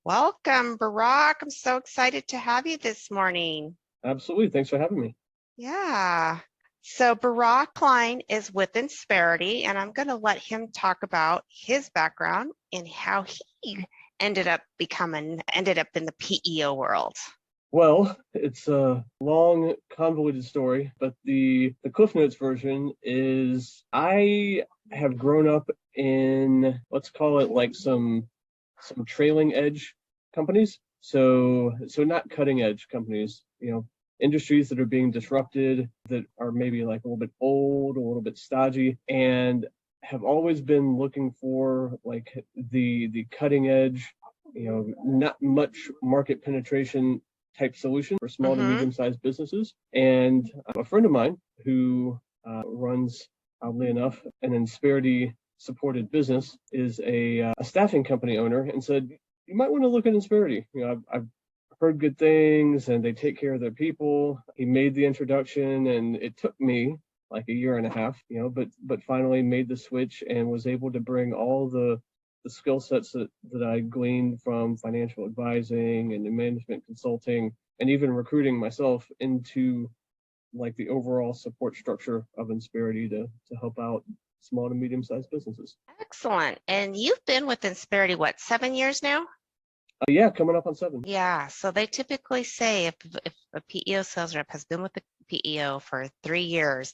Welcome, Brock. I'm so excited to have you this morning. Absolutely. Thanks for having me. Yeah. So Brock Cline is with Insperity, and I'm going to let him talk about his background and how he ended up in the PEO world. Well, it's a long, convoluted story, but the Cliff Notes version is I have grown up in, let's call it like some trailing edge companies. So not cutting edge companies, industries that are being disrupted, that are maybe like a little bit old, a little bit stodgy, and have always been looking for like the cutting edge, not much market penetration type solution for small to medium-sized businesses. And a friend of mine who runs, oddly enough, an Insperity supported business, is a staffing company owner, and said, you might want to look at Insperity. I've heard good things, and they take care of their people. He made the introduction, and it took me like a year and a half, but finally made the switch and was able to bring all the skill sets that I gleaned from financial advising and management consulting and even recruiting myself into like the overall support structure of Insperity to help out small to medium-sized businesses. Excellent. And you've been with Insperity, what, 7 years now? Yeah, coming up on 7. Yeah, so they typically say if a PEO sales rep has been with the PEO for 3 years,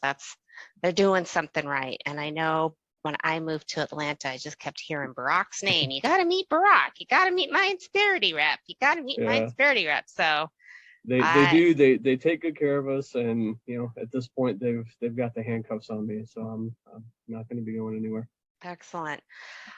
they're doing something right. And I know when I moved to Atlanta, I just kept hearing Brock's name. You got to meet Brock. You got to meet my Insperity rep. You got to meet my Insperity rep. So they take good care of us, and at this point they've got the handcuffs on me, so I'm not going to be going anywhere. Excellent.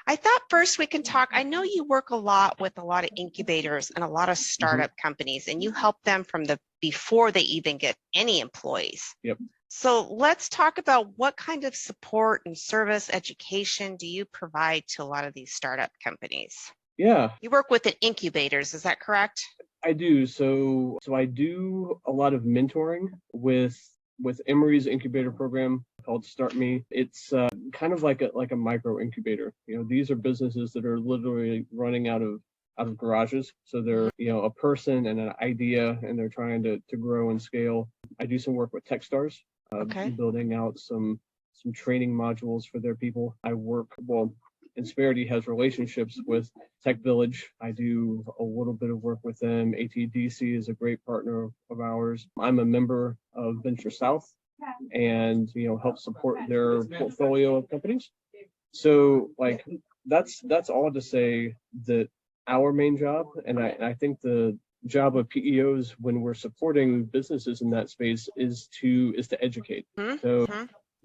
I thought first we can talk. I know you work a lot with a lot of incubators and a lot of startup companies, and you help them from before they even get any employees. Yep. So let's talk about what kind of support and service education do you provide to a lot of these startup companies? Yeah. You work with the incubators, is that correct? I do. So I do a lot of mentoring with Emory's incubator program called Start Me. It's kind of like a micro incubator. These are businesses that are literally running out of garages. So they're, a person and an idea, and they're trying to grow and scale. I do some work with Techstars, building out some training modules for their people. Insperity has relationships with Tech Village. I do a little bit of work with them. ATDC is a great partner of ours. I'm a member of Venture South and, help support their portfolio of companies. So like, that's all to say that our main job, and I think the job of PEOs when we're supporting businesses in that space is to educate. So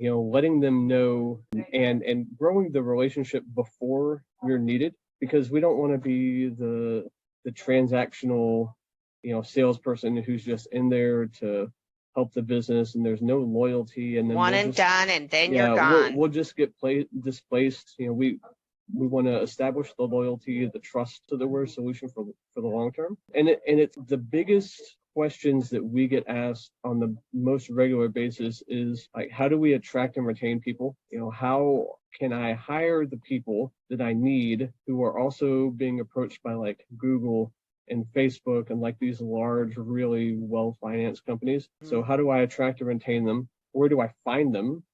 letting them know and growing the relationship before you're needed, because we don't want to be the transactional, salesperson who's just in there to help the business, and there's no loyalty, and then one and done, and then you're gone. We'll just get displaced. We want to establish the loyalty, the trust, so that we're a solution for the long term. And it's the biggest questions that we get asked on the most regular basis is like, how do we attract and retain people? How can I hire the people that I need who are also being approached by like Google and Facebook and like these large, really well-financed companies? So how do I attract and retain them? Where do I find them?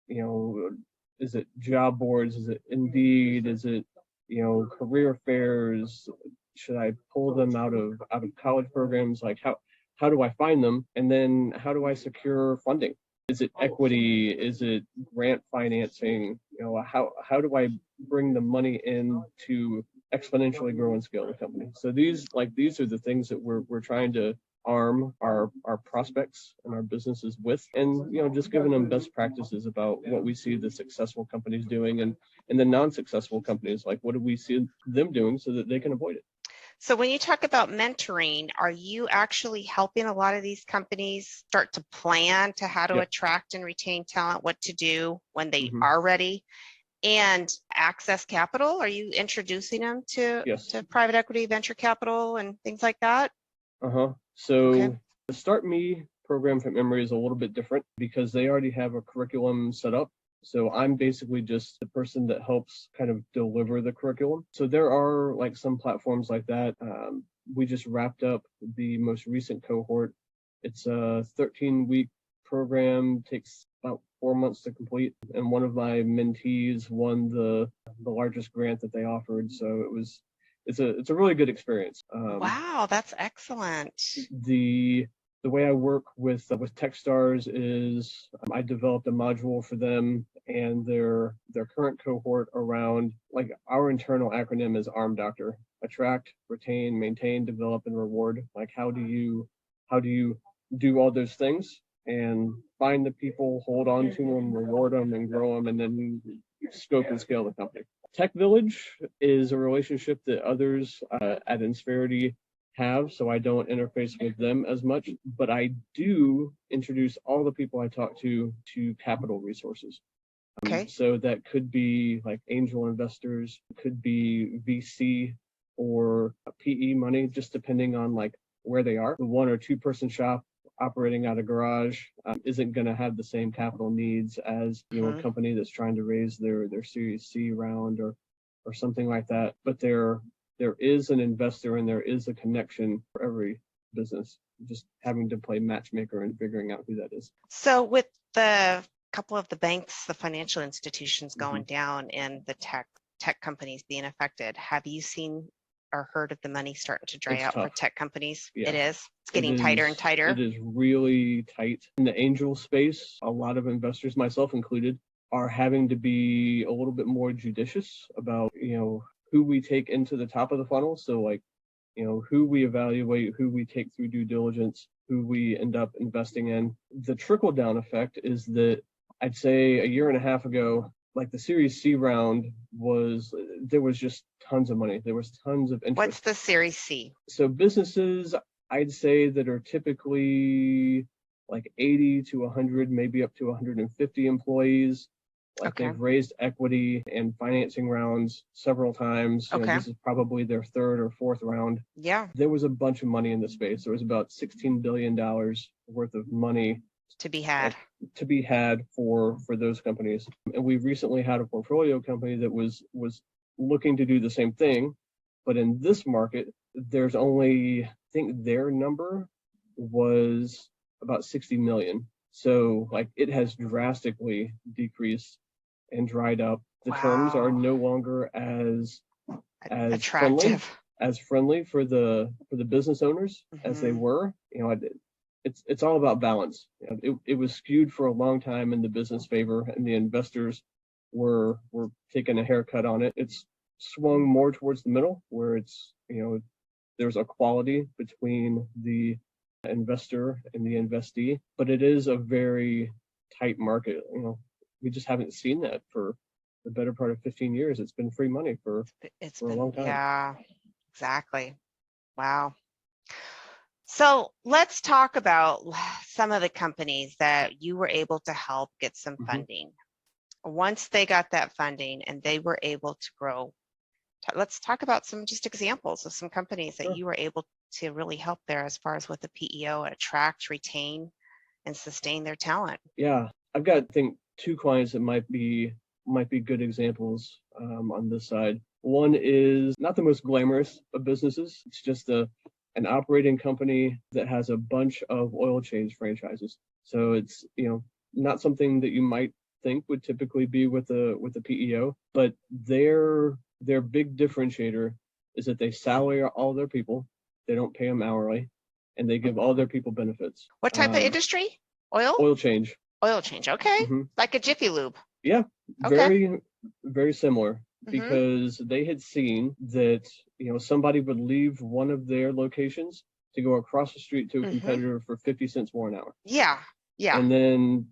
Is it job boards? Is it Indeed? Is it, career fairs? Should I pull them out of college programs? Like how do I find them? And then how do I secure funding? Is it equity? Is it grant financing? How do I bring the money in to exponentially grow and scale the company? So these are the things that we're trying to arm our prospects and our businesses with, and just giving them best practices about what we see the successful companies doing, and the non-successful companies, like what do we see them doing so that they can avoid it. So when you talk about mentoring, are you actually helping a lot of these companies start to plan to how to attract and retain talent, what to do when they are ready, and access capital? Are you introducing them to private equity, venture capital, and things like that? So the Start Me program from Emory is a little bit different because they already have a curriculum set up. So I'm basically just the person that helps kind of deliver the curriculum. So there are like some platforms like that. We just wrapped up the most recent cohort. It's a 13-week program, takes about 4 months to complete. And one of my mentees won the largest grant that they offered. So it's a really good experience. Wow, that's excellent. The way I work with Techstars is I developed a module for them and their current cohort around, like, our internal acronym is ARM Doctor: attract, retain, maintain, develop, and reward. Like, how do you do all those things and find the people, hold on to them, reward them, and grow them, and then scope and scale the company. Tech Village is a relationship that others at Insperity have, so I don't interface with them as much, but I do introduce all the people I talk to capital resources. Okay. So that could be like angel investors, could be VC or PE money, just depending on like where they are. The 1 or 2 person shop operating out of garage isn't going to have the same capital needs as a company that's trying to raise their Series C round or something like that. But there is an investor and there is a connection for every business. Just having to play matchmaker and figuring out who that is. So with the couple of the banks, the financial institutions going down and the tech companies being affected, have you seen or heard of the money starting to dry out tough for tech companies? Yeah. It is. It's getting tighter and tighter. It is really tight. In the angel space, a lot of investors, myself included, are having to be a little bit more judicious about, who we take into the top of the funnel. So like, who we evaluate, who we take through due diligence, who we end up investing in. The trickle down effect is that I'd say a year and a half ago, like the Series C round there was just tons of money. There was tons of interest. What's the Series C? So businesses, I'd say, that are typically like 80 to 100, maybe up to 150 employees. Like they've raised equity and financing rounds several times. This is probably their 3rd or 4th round. Yeah. There was a bunch of money in the space. There was about $16 billion worth of money to be had for those companies. And we recently had a portfolio company that was looking to do the same thing. But in this market, there's only, I think their number was about 60 million. So like it has drastically decreased and dried up. The terms are no longer as attractive, friendly for the business owners as they were. It's all about balance. It was skewed for a long time in the business favor, and the investors were taking a haircut on it. It's swung more towards the middle, where it's there's equality between the investor and the investee, but it is a very tight market. We just haven't seen that for the better part of 15 years. It's been free money for a long time. Yeah, exactly. Wow. So let's talk about some of the companies that you were able to help get some funding. Once they got that funding and they were able to grow, let's talk about some just examples of some companies that you were able to really help there as far as with the PEO, attract, retain, and sustain their talent. Yeah, I've got, I think, 2 clients that might be good examples on this side. One is not the most glamorous of businesses. It's just an operating company that has a bunch of oil change franchises. So it's not something that you might think would typically be with a PEO, but their big differentiator is that they salary all their people. They don't pay them hourly, and they give all their people benefits. What type of industry? Oil change. Oil change. Okay. Like a Jiffy Lube. Yeah. Very, very similar, because they had seen that, somebody would leave one of their locations to go across the street to a competitor for 50 cents more an hour. Yeah. Yeah. And then,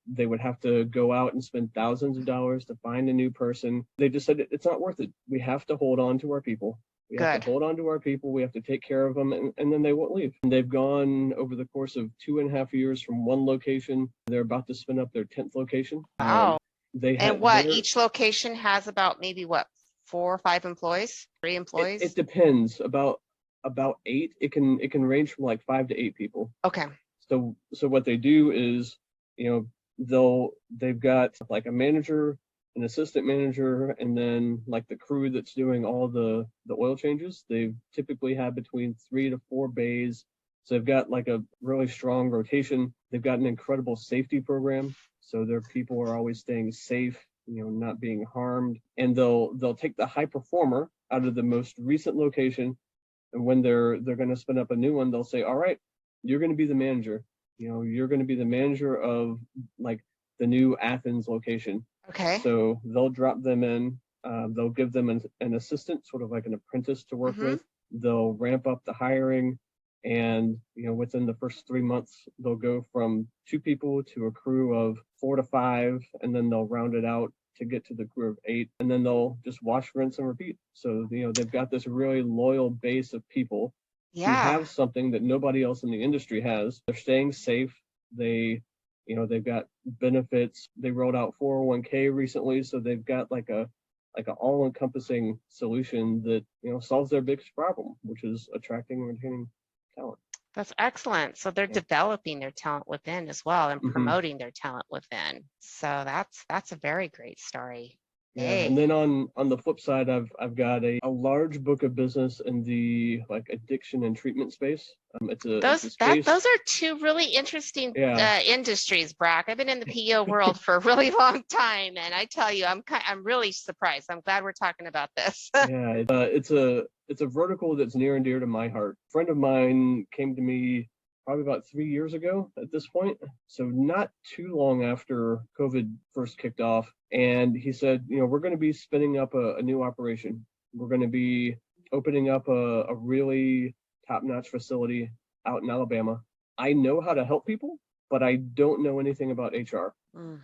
they would have to go out and spend thousands of dollars to find a new person. They just said, it's not worth it. We have to hold on to our people. We have to hold on to our people. We have to take care of them, and then they won't leave. And they've gone over the course of 2.5 years from one location. They're about to spin up their 10th location. Wow. Each location has about maybe 4 or 5 employees, 3 employees? It depends. About 8. It can range from like 5 to 8 people. Okay. So what they do is, they've got like a manager, an assistant manager, and then like the crew that's doing all the oil changes. They typically have between 3 to 4 bays. So they've got like a really strong rotation. They've got an incredible safety program. So their people are always staying safe, not being harmed. And they'll take the high performer out of the most recent location. And when they're going to spin up a new one, they'll say, all right, you're going to be the manager. You're going to be the manager of like the new Athens location. Okay. So they'll drop them in. They'll give them an assistant, sort of like an apprentice to work with. They'll ramp up the hiring. And, within the first 3 months, they'll go from 2 people to a crew of 4 to 5, and then they'll round it out to get to the crew of 8, and then they'll just wash, rinse, and repeat. So, they've got this really loyal base of people who have something that nobody else in the industry has. They're staying safe. They've got benefits. They rolled out 401k recently, so they've got like an all-encompassing solution that, solves their biggest problem, which is attracting and retaining talent. That's excellent. So they're developing their talent within as well and promoting their talent within. So that's a very great story. Yeah, and then on the flip side, I've got a large book of business in the like addiction and treatment space. Those are 2 really interesting industries, Brock. I've been in the PEO world for a really long time, and I tell you, I'm really surprised. I'm glad we're talking about this. Yeah, it's a vertical that's near and dear to my heart. A friend of mine came to me probably about 3 years ago at this point. So not too long after COVID first kicked off. And he said, we're going to be spinning up a new operation. We're going to be opening up a really top-notch facility out in Alabama. I know how to help people, but I don't know anything about HR.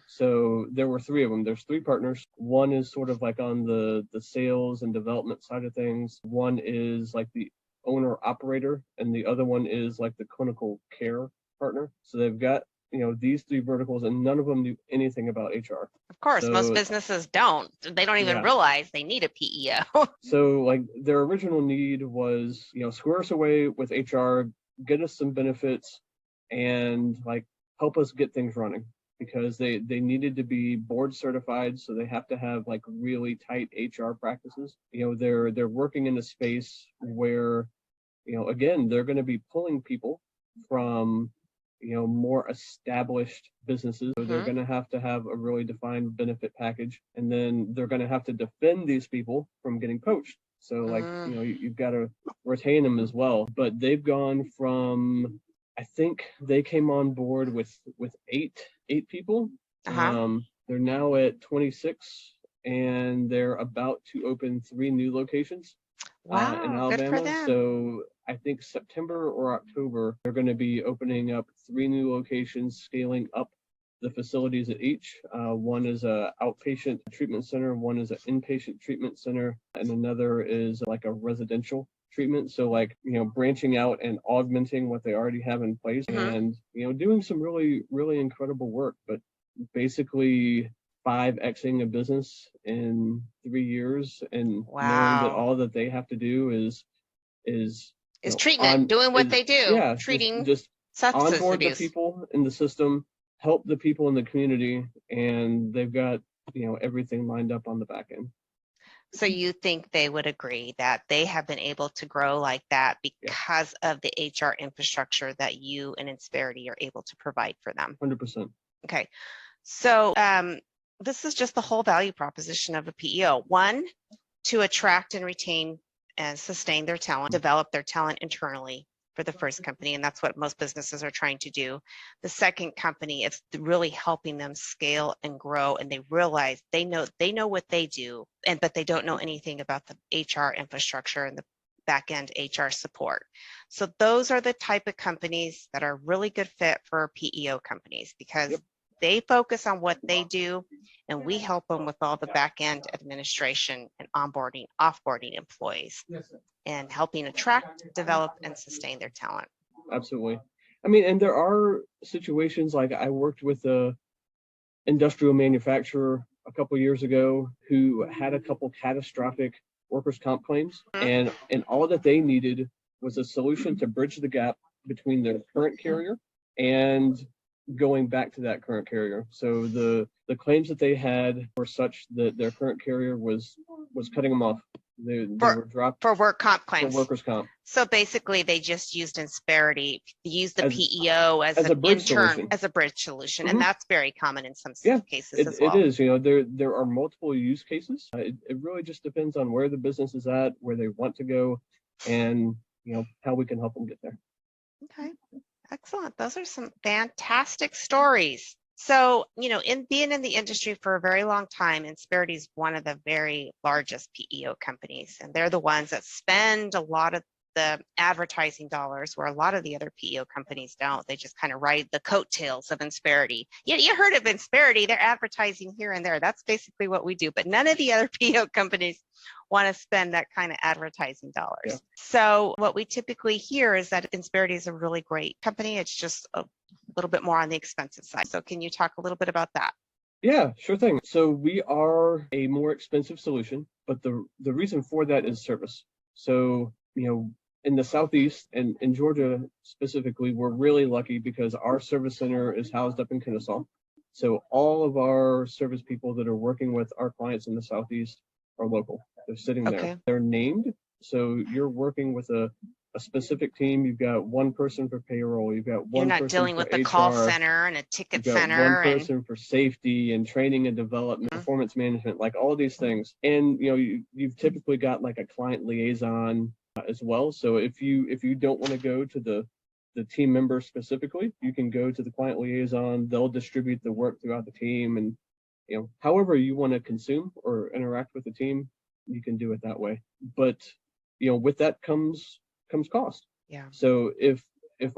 So there were 3 of them. There's 3 partners. One is sort of like on the sales and development side of things. One is like the owner operator, and the other one is like the clinical care partner. So they've got these 3 verticals, and none of them knew anything about HR. Of course, most businesses don't. They don't even realize they need a PEO. So like their original need was square us away with HR, get us some benefits, and like help us get things running, because they needed to be board certified, so they have to have like really tight HR practices. They're working in a space where again, they're going to be pulling people from more established businesses. So they're going to have a really defined benefit package, and then they're going to have to defend these people from getting poached. So like you've got to retain them as well. But they've gone from, I think they came on board with 8 people. They're now at 26, and they're about to open 3 new locations in Alabama. Good for them. So I think September or October, they're going to be opening up 3 new locations, scaling up the facilities at each. One is a outpatient treatment center, one is an inpatient treatment center, and another is like a residential treatment. So like, branching out and augmenting what they already have in place, and, doing some really, really incredible work, but basically 5xing a business in 3 years, and knowing that all that they have to do is treatment, doing what they do, treating just substance onboard abuse. the people in the system, help the people in the community, and they've got everything lined up on the back end. So you think they would agree that they have been able to grow like that because of the HR infrastructure that you and Insperity are able to provide for them? 100%. Okay, so this is just the whole value proposition of a PEO. 1, to attract and retain and sustain their talent, develop their talent internally for the first company, and that's what most businesses are trying to do. The second company is really helping them scale and grow, and they realize they know what they do, but they don't know anything about the HR infrastructure and the back-end HR support. So those are the type of companies that are really good fit for PEO companies, because they focus on what they do, and we help them with all the back-end administration and onboarding, offboarding employees, and helping attract, develop, and sustain their talent. Absolutely. I mean, and there are situations like I worked with a industrial manufacturer a couple years ago who had a couple catastrophic workers' comp claims, and all that they needed was a solution to bridge the gap between their current carrier and going back to that current carrier. So the claims that they had were such that their current carrier was cutting them off. They were dropped for work comp for claims. workers' comp. So basically, they just used Insperity, used the As- PEO as as an a bridge intern, solution. as a bridge solution, Mhm. and that's very common in some Yeah, cases as well. It is. There are multiple use cases. It really just depends on where the business is at, where they want to go, and how we can help them get there. Okay, excellent. Those are some fantastic stories. So, in being in the industry for a very long time, Insperity is one of the very largest PEO companies, and they're the ones that spend a lot of the advertising dollars where a lot of the other PEO companies don't. They just kind of ride the coattails of Insperity. You heard of Insperity, they're advertising here and there. That's basically what we do, but none of the other PEO companies want to spend that kind of advertising dollars. Yeah. So what we typically hear is that Insperity is a really great company. It's just a little bit more on the expensive side. So can you talk a little bit about that? Yeah, sure thing. So we are a more expensive solution, but the reason for that is service. So, in the Southeast and in Georgia specifically, we're really lucky because our service center is housed up in Kennesaw. So all of our service people that are working with our clients in the Southeast are local. They're sitting there. They're named. So you're working with a specific team. You've got one person for payroll. You've got one person for HR. You're not dealing with the call center and a ticket center. You've got one person for safety and training and development, performance management, like all these things. And you've typically got like a client liaison as well. So if you don't want to go to the team member specifically, you can go to the client liaison. They'll distribute the work throughout the team, and however you want to consume or interact with the team, you can do it that way. But with that comes cost. Yeah. So if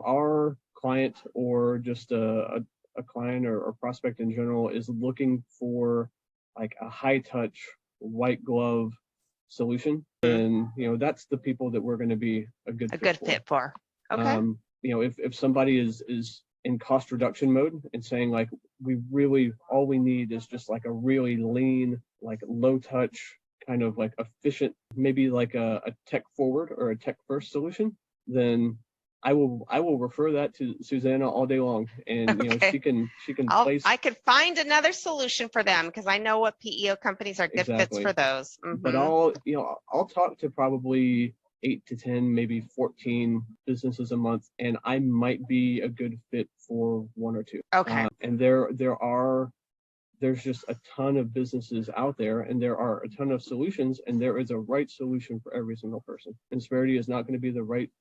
our client or just a client or prospect in general is looking for like a high touch, white glove solution, then that's the people that we're going to be a good fit for. Okay. If somebody is in cost reduction mode and saying like all we need is just like a really lean, like low touch, kind of like efficient, maybe like a tech forward or a tech first solution, then I will refer that to Susanna all day long, and she can place. I could find another solution for them because I know what PEO companies are good fits for those. But I'll talk to probably 8 to 10, maybe 14 businesses a month, and I might be a good fit for one or two. Okay. And there's just a ton of businesses out there, and there are a ton of solutions, and there is a right solution for every single person. Insperity is not going to be the right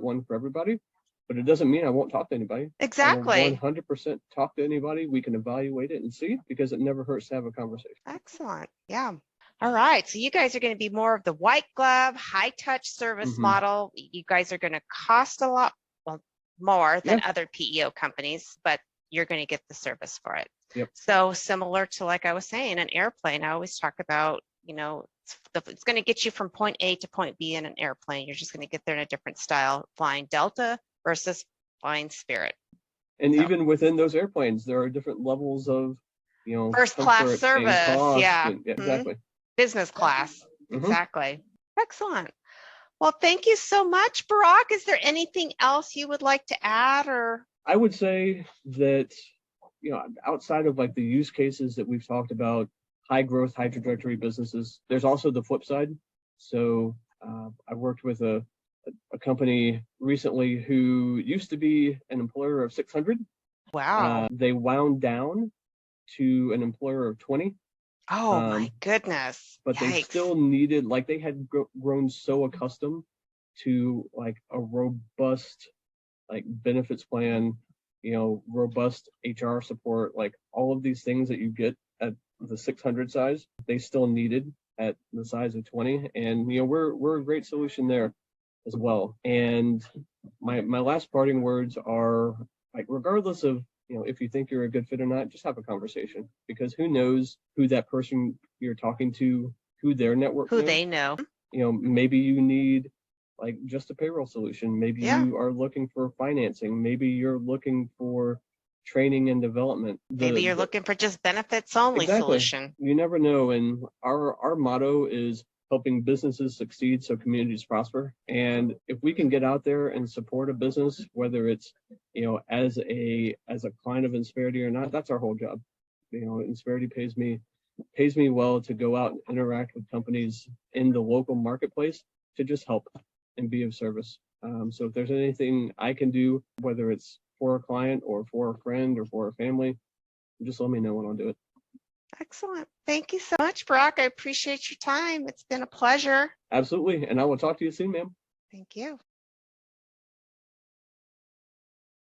one for everybody, but it doesn't mean I won't talk to anybody. Exactly. I will 100% talk to anybody. We can evaluate it and see, because it never hurts to have a conversation. Excellent. Yeah. All right. So you guys are going to be more of the white glove, high touch service model. You guys are going to cost a lot more than other PEO companies, but you're going to get the service for it. Yep. So similar to, like I was saying, an airplane, I always talk about, it's going to get you from point A to point B in an airplane. You're just going to get there in a different style, flying Delta versus flying Spirit. And even within those airplanes, there are different levels of, first class service. Exactly. Business class. Exactly. Excellent. Well, thank you so much, Brock. Is there anything else you would like to add? Or I would say that, outside of like the use cases that we've talked about, high growth, high trajectory businesses, there's also the flip side. So I worked with a company recently who used to be an employer of 600. Wow. They wound down to an employer of 20. Oh my goodness. But Yikes. they still needed, like they had grown so accustomed to like a robust like benefits plan, robust HR support, like all of these things that you get at the 600 size, they still needed at the size of 20. And, we're a great solution there as well. And my last parting words are like, regardless of, if you think you're a good fit or not, just have a conversation, because who knows who that person you're talking to, who their network knows. They know. Maybe you need like just a payroll solution. Maybe you are looking for financing. Maybe you're looking for training and development. Maybe you're looking for just benefits only solution. You never know. And our motto is helping businesses succeed so communities prosper. And if we can get out there and support a business, whether it's, as a client of Insperity or not, that's our whole job. Insperity pays me well to go out and interact with companies in the local marketplace to just help and be of service. So if there's anything I can do, whether it's for a client or for a friend or for a family, just let me know and I'll do it. Excellent. Thank you so much, Brock. I appreciate your time. It's been a pleasure. Absolutely. And I will talk to you soon, ma'am. Thank you.